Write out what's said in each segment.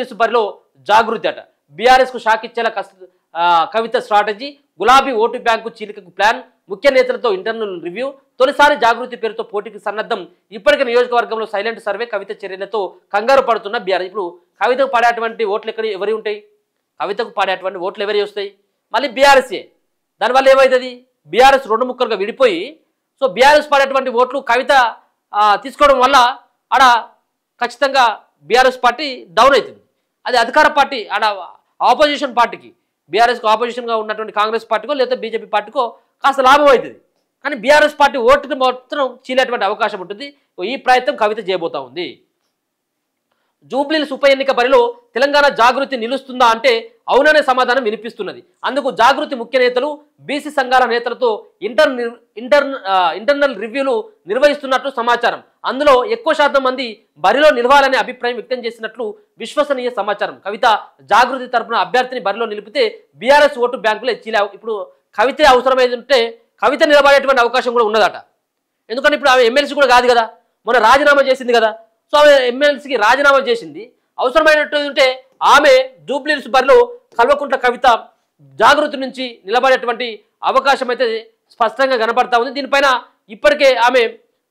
జూబ్లీహిల్స్ బరిలో జాగృతి అట. బీఆర్ఎస్ కు షాక్ ఇచ్చేలా కవిత స్ట్రాటజీ, గులాబీ ఓటు బ్యాంకు చీలికకు ప్లాన్, ముఖ్య నేతలతో ఇంటర్నల్ రివ్యూ, తొలిసారి జాగృతి పేరుతో పోటీకి సన్నద్ధం. ఇప్పటికే నియోజకవర్గంలో సైలెంట్ సర్వే, కవిత చర్యలతో కంగారు పడుతున్న బీఆర్ఎస్. ఇప్పుడు కవితకు పడేటువంటి ఓట్లు ఎవరి ఉంటాయి? కవితకు పడేటువంటి ఓట్లు ఎవరి వస్తాయి? మళ్ళీ బీఆర్ఎస్ఏ. దానివల్ల ఏమవుతుంది? బీఆర్ఎస్ రెండు ముక్కలుగా విడిపోయి, సో బీఆర్ఎస్ పడేటువంటి ఓట్లు కవిత తీసుకోవడం వల్ల ఆడ ఖచ్చితంగా బీఆర్ఎస్ పార్టీ డౌన్ అవుతుంది. అది అధికార పార్టీ ఆడ ఆపోజిషన్ పార్టీకి, బీఆర్ఎస్కు ఆపోజిషన్గా ఉన్నటువంటి కాంగ్రెస్ పార్టీకో లేదా బీజేపీ పార్టీకో కాస్త లాభం అవుతుంది. కానీ బీఆర్ఎస్ పార్టీ ఓటుని మాత్రం చీలేటువంటి అవకాశం ఉంటుంది. ఈ ప్రయత్నం కవిత చేయబోతా ఉంది. జూబ్లీహిల్స్ ఉప ఎన్నిక బరిలో తెలంగాణ జాగృతి నిలుస్తుందా అంటే అవుననే సమాధానం వినిపిస్తున్నది. అందుకు జాగృతి ముఖ్య నేతలు, బీసీ సంఘాల నేతలతో ఇంటర్నల్ రివ్యూలు నిర్వహిస్తున్నట్లు సమాచారం. అందులో ఎక్కువ శాతం మంది బరిలో నిలవాలనే అభిప్రాయం వ్యక్తం చేసినట్లు విశ్వసనీయ సమాచారం. కవిత జాగృతి తరపున అభ్యర్థిని బరిలో నిలిపితే బీఆర్ఎస్ ఓటు బ్యాంకులు చీలే. ఇప్పుడు కవితే అవసరమైందంటే కవిత నిలబడేటువంటి అవకాశం కూడా ఉన్నదట. ఎందుకంటే ఇప్పుడు ఆమె ఎమ్మెల్సీ కూడా కాదు కదా, మొన్న రాజీనామా చేసింది కదా. సో ఆమె ఎమ్మెల్సీకి రాజీనామా చేసింది. అవసరమైనట్టు ఉంటే ఆమె జూబ్లీహిల్స్ బరిలో కల్వకుంట్ల కవిత జాగృతి నుంచి నిలబడేటువంటి అవకాశం అయితే స్పష్టంగా కనబడతా ఉంది. దీనిపైన ఇప్పటికే ఆమె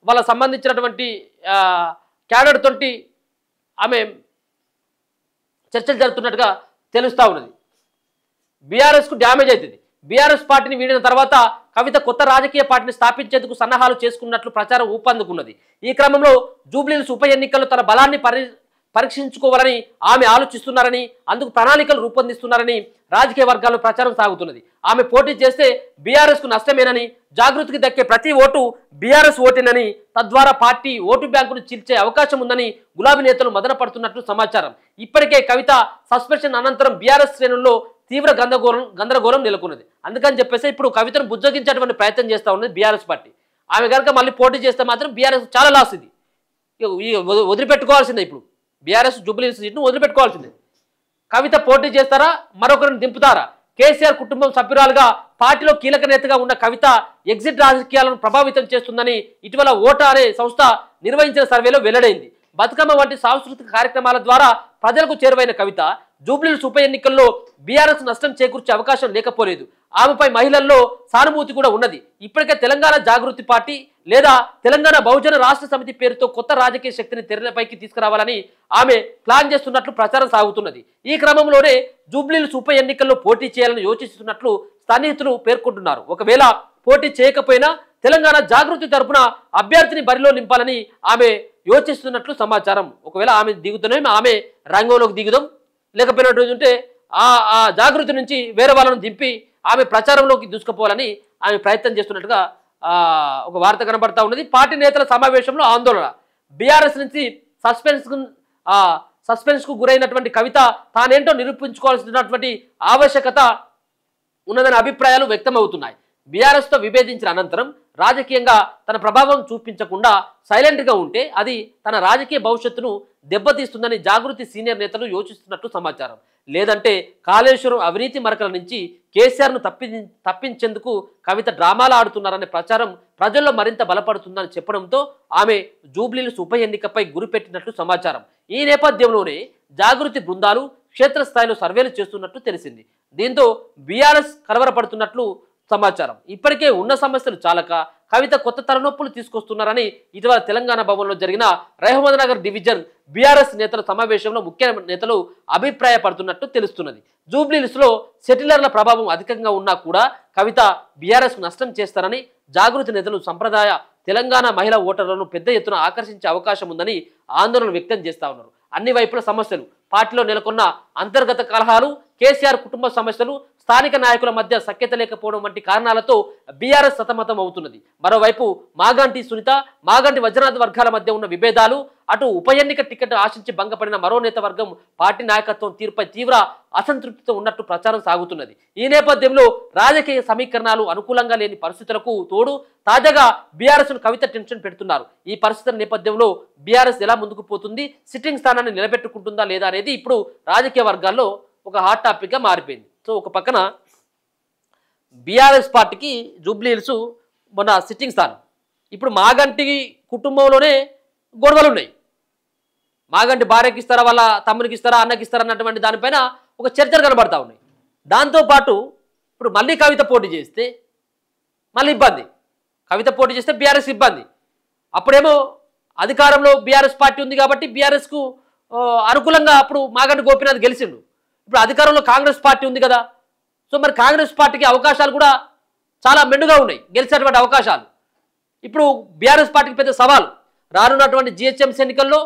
వాళ్ళ సంబంధించినటువంటి క్యాడర్ తోటి ఆమె చర్చలు జరుపుతున్నట్టుగా తెలుస్తూ ఉన్నది. బీఆర్ఎస్కు డ్యామేజ్ అవుతుంది. బీఆర్ఎస్ పార్టీని వీడిన తర్వాత కవిత కొత్త రాజకీయ పార్టీని స్థాపించేందుకు సన్నాహాలు చేసుకున్నట్లు ప్రచారం ఊపందుకున్నది. ఈ క్రమంలో జూబ్లీహిల్స్ ఉప ఎన్నికల్లో తన బలాన్ని పరీక్షించుకోవాలని ఆమె ఆలోచిస్తున్నారని, అందుకు ప్రణాళికలు రూపొందిస్తున్నారని రాజకీయ వర్గాల్లో ప్రచారం సాగుతున్నది. ఆమె పోటీ చేస్తే బీఆర్ఎస్కు నష్టమేనని, జాగృతికి దక్కే ప్రతి ఓటు బీఆర్ఎస్ ఓటేనని, తద్వారా పార్టీ ఓటు బ్యాంకును చీల్చే అవకాశం ఉందని గులాబీ నేతలు మదన పడుతున్నట్లు సమాచారం. ఇప్పటికే కవిత సస్పెన్షన్ అనంతరం బీఆర్ఎస్ శ్రేణుల్లో తీవ్ర గందరగోళం నెలకొన్నది. అందుకని చెప్పేసి ఇప్పుడు కవితను బుజ్జగించేటువంటి ప్రయత్నం చేస్తూ ఉన్నది బీఆర్ఎస్ పార్టీ. ఆమె కనుక మళ్ళీ పోటీ చేస్తే మాత్రం బీఆర్ఎస్ చాలా లాస్. ఇది వదిలిపెట్టుకోవాల్సిందే. ఇప్పుడు బీఆర్ఎస్ జూబ్లీహిల్స్ సీట్ను వదిలిపెట్టుకోవాల్సిందే. కవిత పోటీ చేస్తారా, మరొకరిని దింపుతారా? కేసీఆర్ కుటుంబం సభ్యురాలుగా పార్టీలో కీలక నేతగా ఉన్న కవిత ఎగ్జిట్ రాజకీయాలను ప్రభావితం చేస్తుందని ఇటీవల ఓటా అనే సంస్థ నిర్వహించిన సర్వేలో వెల్లడైంది. బతుకమ్మ వంటి సాంస్కృతిక కార్యక్రమాల ద్వారా ప్రజలకు చేరువైన కవిత జూబ్లీహిల్స్ ఉప ఎన్నికల్లో బీఆర్ఎస్ నష్టం చేకూర్చే అవకాశం లేకపోలేదు. ఆమెపై మహిళల్లో సానుభూతి కూడా ఉన్నది. ఇప్పటికే తెలంగాణ జాగృతి పార్టీ లేదా తెలంగాణ బహుజన రాష్ట్ర సమితి పేరుతో కొత్త రాజకీయ శక్తిని తెరపైకి తీసుకురావాలని ఆమె ప్లాన్ చేస్తున్నట్లు ప్రచారం సాగుతున్నది. ఈ క్రమంలోనే జూబ్లీహిల్స్ ఉప ఎన్నికల్లో పోటీ చేయాలని యోచిస్తున్నట్లు సన్నిహితులు పేర్కొంటున్నారు. ఒకవేళ పోటీ చేయకపోయినా తెలంగాణ జాగృతి తరపున అభ్యర్థిని బరిలో నింపాలని ఆమె యోచిస్తున్నట్లు సమాచారం. ఒకవేళ ఆమె దిగుతున్నాం, ఆమె రంగంలోకి దిగుదాం, లేకపోయినట్టు ఉంటే ఆ జాగృతి నుంచి వేరే వాళ్ళను దింపి ఆమె ప్రచారంలోకి దూసుకుపోవాలని ఆమె ప్రయత్నం చేస్తున్నట్టుగా ఒక వార్త కనబడతా ఉన్నది. పార్టీ నేతల సమావేశంలో ఆందోళన. బీఆర్ఎస్ నుంచి సస్పెన్స్కు గురైనటువంటి కవిత తానేంటో నిరూపించుకోవాల్సినటువంటి ఆవశ్యకత ఉన్నదనే అభిప్రాయాలు వ్యక్తమవుతున్నాయి. బీఆర్ఎస్తో విభేదించిన అనంతరం రాజకీయంగా తన ప్రభావం చూపించకుండా సైలెంట్గా ఉంటే అది తన రాజకీయ భవిష్యత్తును దెబ్బతీస్తుందని జాగృతి సీనియర్ నేతలు యోచిస్తున్నట్లు సమాచారం. లేదంటే కాళేశ్వరం అవినీతి మరకల నుంచి కేసీఆర్ను తప్పించేందుకు కవిత డ్రామాలు ఆడుతున్నారనే ప్రచారం ప్రజల్లో మరింత బలపడుతుందని చెప్పడంతో ఆమె జూబ్లీహిల్స్ ఉప ఎన్నికపై గురిపెట్టినట్లు సమాచారం. ఈ నేపథ్యంలోనే జాగృతి బృందాలు క్షేత్రస్థాయిలో సర్వేలు చేస్తున్నట్లు తెలిసింది. దీంతో బీఆర్ఎస్ కలవరపడుతున్నట్లు సమాచారం. ఇప్పటికే ఉన్న సమస్యలు చాలక కవిత కొత్త తలనొప్పులు తీసుకొస్తున్నారని ఇటీవల తెలంగాణ భవన్లో జరిగిన రహమద్ నగర్ డివిజన్ బీఆర్ఎస్ నేతల సమావేశంలో ముఖ్య నేతలు అభిప్రాయపడుతున్నట్టు తెలుస్తున్నది. జూబ్లీహిల్స్లో సెటిలర్ల ప్రభావం అధికంగా ఉన్నా కూడా కవిత బీఆర్ఎస్కు నష్టం చేస్తారని జాగృతి నేతలు సంప్రదాయ తెలంగాణ మహిళా ఓటర్లను పెద్ద ఎత్తున ఆకర్షించే అవకాశం ఉందని ఆందోళన వ్యక్తం చేస్తా ఉన్నారు. అన్ని వైపుల సమస్యలు, పార్టీలో నెలకొన్న అంతర్గత కలహాలు, కేసీఆర్ కుటుంబ సమస్యలు, స్థానిక నాయకుల మధ్య సఖ్యత లేకపోవడం వంటి కారణాలతో బీఆర్ఎస్ సతమతం అవుతున్నది. మరోవైపు మాగంటి సునీత, మాగంటి వజ్రనాథ్ వర్గాల మధ్య ఉన్న విభేదాలు, అటు ఉప ఎన్నిక టికెట్ ఆశించి భంగపడిన మరో నేత వర్గం పార్టీ నాయకత్వం తీరుపై తీవ్ర అసంతృప్తితో ఉన్నట్టు ప్రచారం సాగుతున్నది. ఈ నేపథ్యంలో రాజకీయ సమీకరణాలు అనుకూలంగా లేని పరిస్థితులకు తోడు తాజాగా బీఆర్ఎస్ను కవిత టెన్షన్ పెడుతున్నారు. ఈ పరిస్థితుల నేపథ్యంలో బీఆర్ఎస్ ఎలా ముందుకు పోతుంది, సిట్టింగ్ స్థానాన్ని నిలబెట్టుకుంటుందా లేదా అనేది ఇప్పుడు రాజకీయ వర్గాల్లో ఒక హాట్ టాపిక్గా మారిపోయింది. సో ఒక పక్కన బీఆర్ఎస్ పార్టీకి జూబ్లీహిల్స్ మొన్న సిట్టింగ్ స్థానం, ఇప్పుడు మాగంటి కుటుంబంలోనే గొడవలు ఉన్నాయి. మాగంటి భార్యకి ఇస్తారా, వాళ్ళ తమ్మునికి ఇస్తారా, అన్నకి ఇస్తారా అన్నటువంటి దానిపైన ఒక చర్చలు కనబడతా ఉన్నాయి. దాంతోపాటు ఇప్పుడు మళ్ళీ కవిత పోటీ చేస్తే మళ్ళీ ఇబ్బంది. కవిత పోటీ చేస్తే బీఆర్ఎస్ ఇబ్బంది. అప్పుడేమో అధికారంలో బీఆర్ఎస్ పార్టీ ఉంది కాబట్టి బీఆర్ఎస్కు అనుకూలంగా అప్పుడు మాగంటి గోపీనాథ్ గెలిచిండు. ఇప్పుడు అధికారంలో కాంగ్రెస్ పార్టీ ఉంది కదా. సో మరి కాంగ్రెస్ పార్టీకి అవకాశాలు కూడా చాలా మెండుగా ఉన్నాయి, గెలిచేటువంటి అవకాశాలు. ఇప్పుడు బీఆర్ఎస్ పార్టీకి పెద్ద సవాల్. రానున్నటువంటి జిహెచ్ఎంసీ ఎన్నికల్లో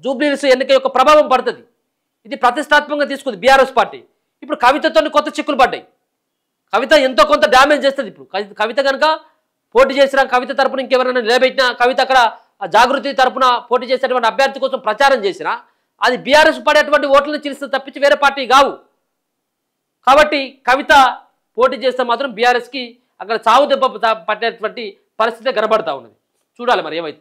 జూబ్లీహిల్స్ ఎన్నిక యొక్క ప్రభావం పడుతుంది. ఇది ప్రతిష్టాత్మకంగా తీసుకుంది బీఆర్ఎస్ పార్టీ. ఇప్పుడు కవితతో కొత్త చిక్కులు పడ్డాయి. కవిత ఎంతో కొంత డ్యామేజ్ చేస్తుంది. ఇప్పుడు కవిత కనుక పోటీ చేసిన, కవిత తరపున ఇంకెవరైనా నిలబెట్టినా, కవిత అక్కడ జాగృతి తరపున పోటీ చేసేటువంటి అభ్యర్థి కోసం ప్రచారం చేసినా అది బీఆర్ఎస్ పడేటువంటి ఓట్లను చిలుస్తుంది తప్పించి వేరే పార్టీ కావు. కాబట్టి కవిత పోటీ చేస్తే మాత్రం బీఆర్ఎస్కి అక్కడ చావు దెబ్బ పట్టేటువంటి పరిస్థితి కనబడతా ఉన్నది. చూడాలి మరి ఏమైతే.